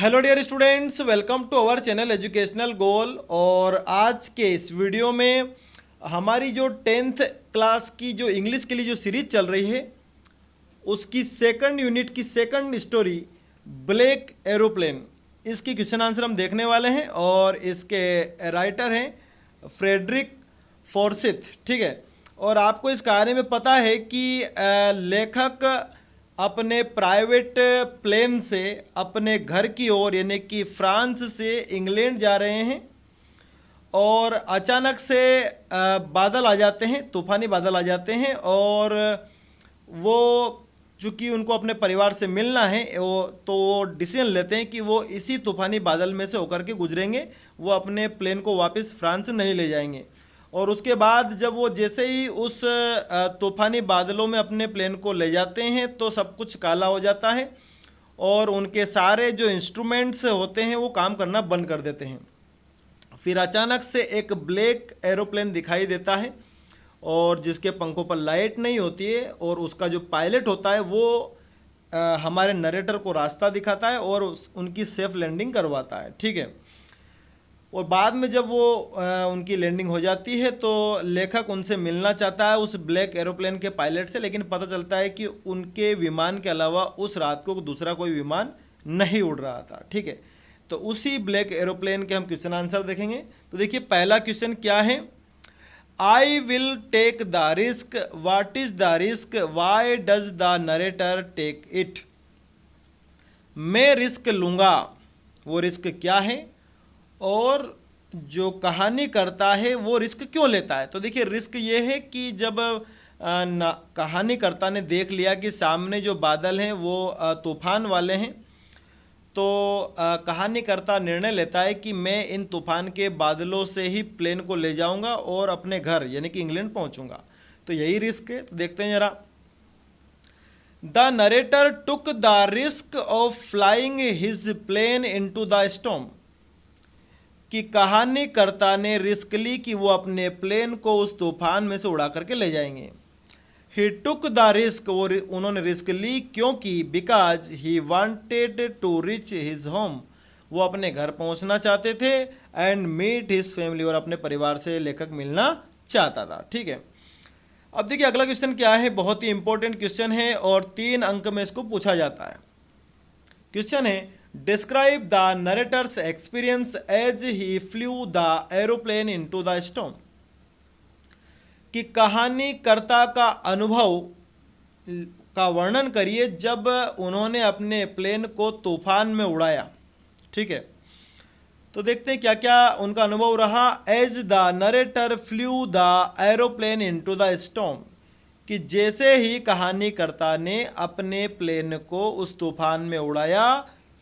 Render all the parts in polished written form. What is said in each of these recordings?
Hello dear students, welcome to our channel educational goal. और आज के इस वीडियो में हमारी जो 10th क्लास की जो इंग्लिश के लिए जो सीरीज चल रही है उसकी सेकंड यूनिट की सेकंड स्टोरी ब्लैक एरोप्लेन, इसकी क्वेश्चन आंसर हम देखने वाले हैं। और इसके राइटर हैं फ्रेडरिक फॉर्सिथ, ठीक है। और आपको इस बारे में पता है कि लेखक अपने प्राइवेट प्लेन से अपने घर की ओर यानी कि फ्रांस से इंग्लैंड जा रहे हैं और अचानक से बादल आ जाते हैं, तूफ़ानी बादल आ जाते हैं। और वो चूँकि उनको अपने परिवार से मिलना है वो डिसीजन लेते हैं कि वो इसी तूफ़ानी बादल में से होकर के गुजरेंगे, वो अपने प्लेन को वापस फ्रांस नहीं ले जाएंगे। और उसके बाद जब वो जैसे ही उस तूफ़ानी बादलों में अपने प्लेन को ले जाते हैं तो सब कुछ काला हो जाता है और उनके सारे जो इंस्ट्रूमेंट्स होते हैं वो काम करना बंद कर देते हैं। फिर अचानक से एक ब्लैक एरोप्लेन दिखाई देता है और जिसके पंखों पर लाइट नहीं होती है और उसका जो पायलट होता है वो हमारे नरेटर को रास्ता दिखाता है और उनकी सेफ लैंडिंग करवाता है, ठीक है। और बाद में जब वो उनकी लैंडिंग हो जाती है तो लेखक उनसे मिलना चाहता है उस ब्लैक एरोप्लेन के पायलट से, लेकिन पता चलता है कि उनके विमान के अलावा उस रात को दूसरा कोई विमान नहीं उड़ रहा था, ठीक है। तो उसी ब्लैक एरोप्लेन के हम क्वेश्चन आंसर देखेंगे। तो देखिए पहला क्वेश्चन क्या है, I will take the risk, what is the risk, why does the narrator take it. मैं रिस्क लूँगा, वो रिस्क क्या है और जो कहानी करता है वो रिस्क क्यों लेता है। तो देखिए रिस्क ये है कि जब कहानीकर्ता ने देख लिया कि सामने जो बादल हैं वो तूफान वाले हैं, तो कहानीकर्ता निर्णय लेता है कि मैं इन तूफान के बादलों से ही प्लेन को ले जाऊंगा और अपने घर यानी कि इंग्लैंड पहुंचूंगा। तो यही रिस्क है। तो देखते हैं जरा। The narrator took the risk of flying his plane into the storm, कि कहानीकर्ता ने रिस्क ली कि वो अपने प्लेन को उस तूफान में से उड़ा करके ले जाएंगे। ही टुक द रिस्क, वो उन्होंने रिस्क ली क्योंकि because he wanted to reach his home, वो अपने घर पहुंचना चाहते थे एंड मीट हिज फैमिली, और अपने परिवार से लेखक मिलना चाहता था, ठीक है। अब देखिए अगला क्वेश्चन क्या है, बहुत ही इंपॉर्टेंट क्वेश्चन है और 3 अंक में इसको पूछा जाता है। क्वेश्चन है describe the narrator's experience as he flew the aeroplane into the storm, कि कहानीकर्ता का अनुभव का वर्णन करिए जब उन्होंने अपने प्लेन को तूफान में उड़ाया, ठीक है। तो देखते हैं क्या क्या उनका अनुभव रहा। As the narrator flew the aeroplane into the storm, कि जैसे ही कहानीकर्ता ने अपने प्लेन को उस तूफान में उड़ाया,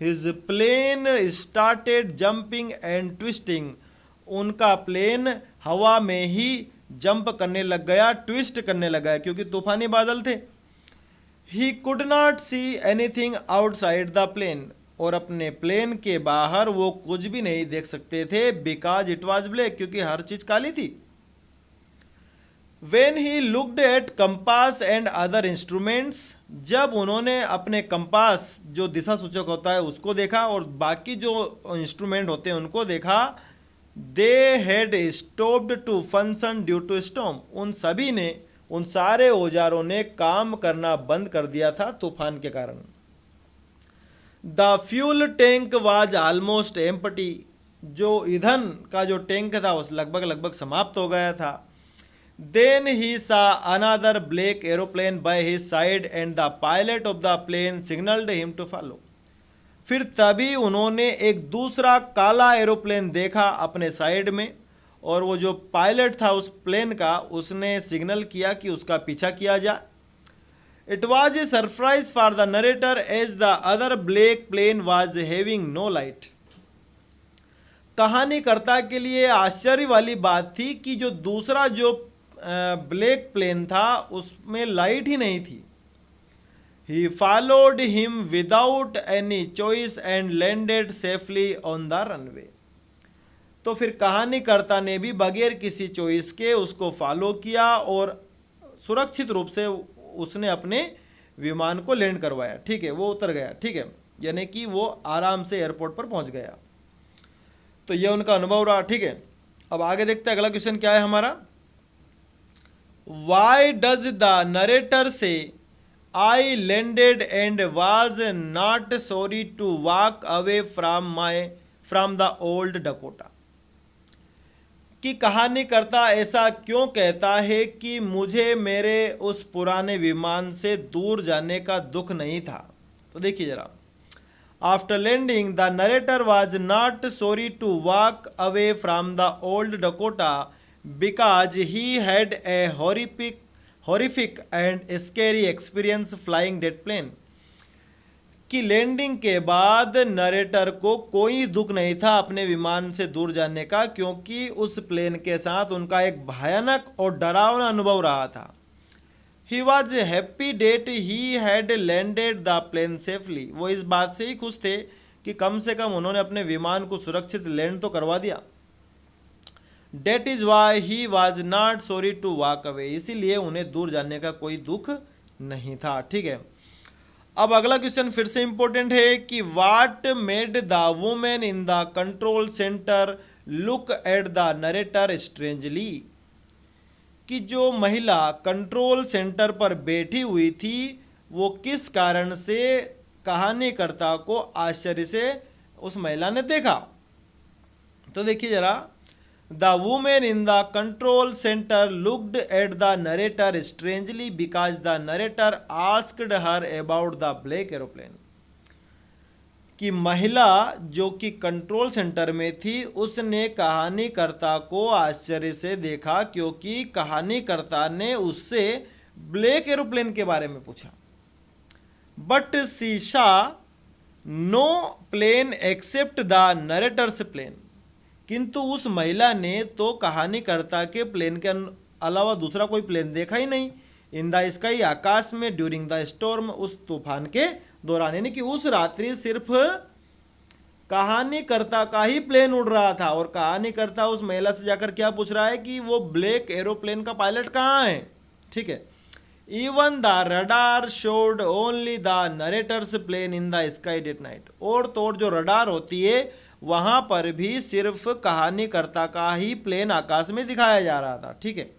his plane started jumping and twisting, उनका प्लेन हवा में ही जंप करने लग गया, ट्विस्ट करने लगा क्योंकि तूफानी बादल थे। He could not see anything outside the plane, और अपने प्लेन के बाहर वो कुछ भी नहीं देख सकते थे, बिकॉज इट वॉज ब्लैक, क्योंकि हर चीज काली थी। When he looked at compass and other instruments, जब उन्होंने अपने कंपास जो दिशा सूचक होता है उसको देखा और बाकी जो इंस्ट्रूमेंट होते हैं उनको देखा, they had stopped to function due to storm, उन सभी ने, उन सारे औजारों ने काम करना बंद कर दिया था तूफान के कारण। The fuel tank was almost empty, जो ईंधन का जो टैंक था उस लगभग समाप्त हो गया था। Then he saw another black aeroplane by his side and the pilot of the plane signaled him to follow. फिर तभी उन्होंने एक दूसरा काला एरोप्लेन देखा अपने साइड में और वो जो पायलट था उस प्लेन का, उसने सिग्नल किया कि उसका पीछा किया जाए। It was a surprise for the narrator as the other black plane was having no light. कहानीकर्ता के लिए आश्चर्य वाली बात थी कि जो दूसरा जो ब्लैक प्लेन था उसमें लाइट ही नहीं थी। He followed him without any choice and landed safely on the runway, तो फिर कहानीकर्ता ने भी बगैर किसी चॉइस के उसको फॉलो किया और सुरक्षित रूप से उसने अपने विमान को लैंड करवाया, ठीक है, वो उतर गया, ठीक है। यानी कि वो आराम से एयरपोर्ट पर पहुंच गया। तो ये उनका अनुभव रहा। ठीक है, अब आगे देखते हैं अगला क्वेश्चन क्या है हमारा। Y does the narrator say I landed and was not sorry to walk away from the old Dakota. कि कहानीकर्ता ऐसा क्यों कहता है कि मुझे मेरे उस पुराने विमान से दूर जाने का दुख नहीं था। तो देखिए जरा, after landing the narrator was not sorry to walk away from the old Dakota because he had a horrific and scary experience flying that plane. कि लैंडिंग के बाद नरेटर को कोई दुख नहीं था अपने विमान से दूर जाने का, क्योंकि उस प्लेन के साथ उनका एक भयानक और डरावना अनुभव रहा था। He was happy that he had landed the plane safely. वो इस बात से ही खुश थे कि कम से कम उन्होंने अपने विमान को सुरक्षित लैंड तो करवा दिया। That is why he was not sorry to walk away, इसीलिए उन्हें दूर जाने का कोई दुख नहीं था। ठीक है, अब अगला क्वेश्चन फिर से इंपॉर्टेंट है कि what made the women in the control centre look at the narrator strangely. कि जो महिला कंट्रोल सेंटर पर बैठी हुई थी वो किस कारण से कहानीकर्ता को आश्चर्य से उस महिला ने देखा। तो देखिए जरा, the women in the control centre looked at the narrator strangely because the narrator asked her about the black aeroplane. कि महिला जो कि कंट्रोल सेंटर में थी उसने कहानीकर्ता को आश्चर्य से देखा क्योंकि कहानीकर्ता ने उससे ब्लैक एरोप्लेन के बारे में पूछा। But she saw no plane except the narrator's plane. किंतु उस महिला ने तो कहानीकर्ता के प्लेन के अलावा दूसरा कोई प्लेन देखा ही नहीं। इन द स्काई, आकाश में, ड्यूरिंग द स्टॉर्म, उस तूफान के दौरान। यानी कि उस रात्रि सिर्फ कहानीकर्ता का ही प्लेन उड़ रहा था और कहानीकर्ता उस महिला से जाकर क्या पूछ रहा है कि वो ब्लैक एरोप्लेन का पायलट कहाँ है। ठीक है, even the radar showed only the narrator's plane in the sky at night. और तो और जो रडार होती है वहां पर भी सिर्फ कहानीकर्ता का ही प्लेन आकाश में दिखाया जा रहा था। ठीक है,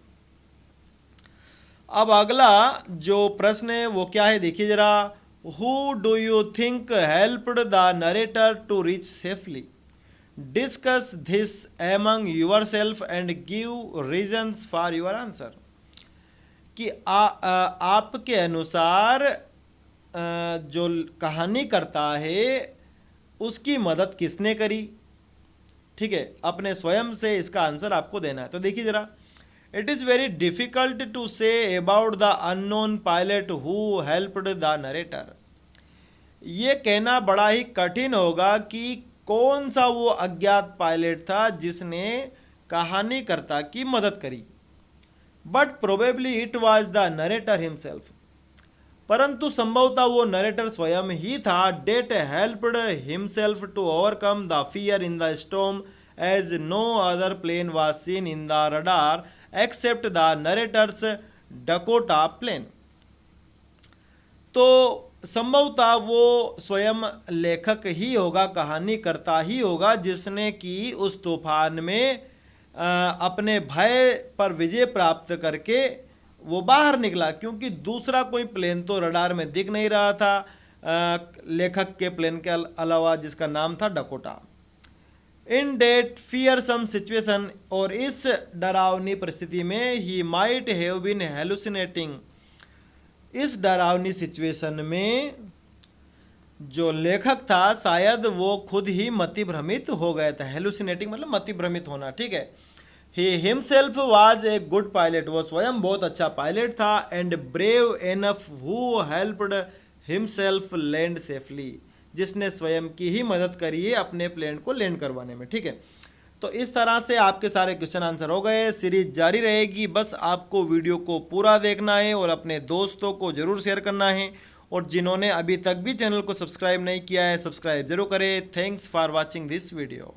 अब अगला जो प्रश्न है वो क्या है देखिए जरा। Who do you think helped the narrator to reach safely. Discuss this among yourself and give reasons for your answer. कि आपके अनुसार जो कहानी करता है उसकी मदद किसने करी। ठीक है, अपने स्वयं से इसका आंसर आपको देना है। तो देखिए जरा, it is very difficult to say about the unknown pilot who helped the narrator. ये कहना बड़ा ही कठिन होगा कि कौन सा वो अज्ञात पायलट था जिसने कहानीकर्ता की मदद करी। But probably it was the narrator himself. परंतु संभवतः वो नरेटर स्वयं ही था। That helped himself to overcome the fear in the storm as no other plane was seen in the radar except the narrator's Dakota plane. तो संभवतः वो स्वयं लेखक ही होगा, कहानीकर्ता ही होगा जिसने कि उस तूफान में अपने भय पर विजय प्राप्त करके वो बाहर निकला, क्योंकि दूसरा कोई प्लेन तो रडार में दिख नहीं रहा था लेखक के प्लेन के अलावा, जिसका नाम था Dakota. In that fearsome situation, और इस डरावनी परिस्थिति में he might have been hallucinating. इस डरावनी सिचुएशन में जो लेखक था शायद वो खुद ही मतिभ्रमित हो गया था। हेलुसिनेटिंग मतलब मतिभ्रमित होना। ठीक है, he himself was a good pilot. वो स्वयं बहुत अच्छा पायलट था। And brave enough who helped himself land safely, जिसने स्वयं की ही मदद करी है अपने प्लेन को लैंड करवाने में। ठीक है, तो इस तरह से आपके सारे क्वेश्चन आंसर हो गए। सीरीज जारी रहेगी, बस आपको वीडियो को पूरा देखना है और अपने दोस्तों को ज़रूर शेयर करना है। और जिन्होंने अभी तक भी चैनल को सब्सक्राइब नहीं किया है, सब्सक्राइब जरूर करें। Thanks for watching this video.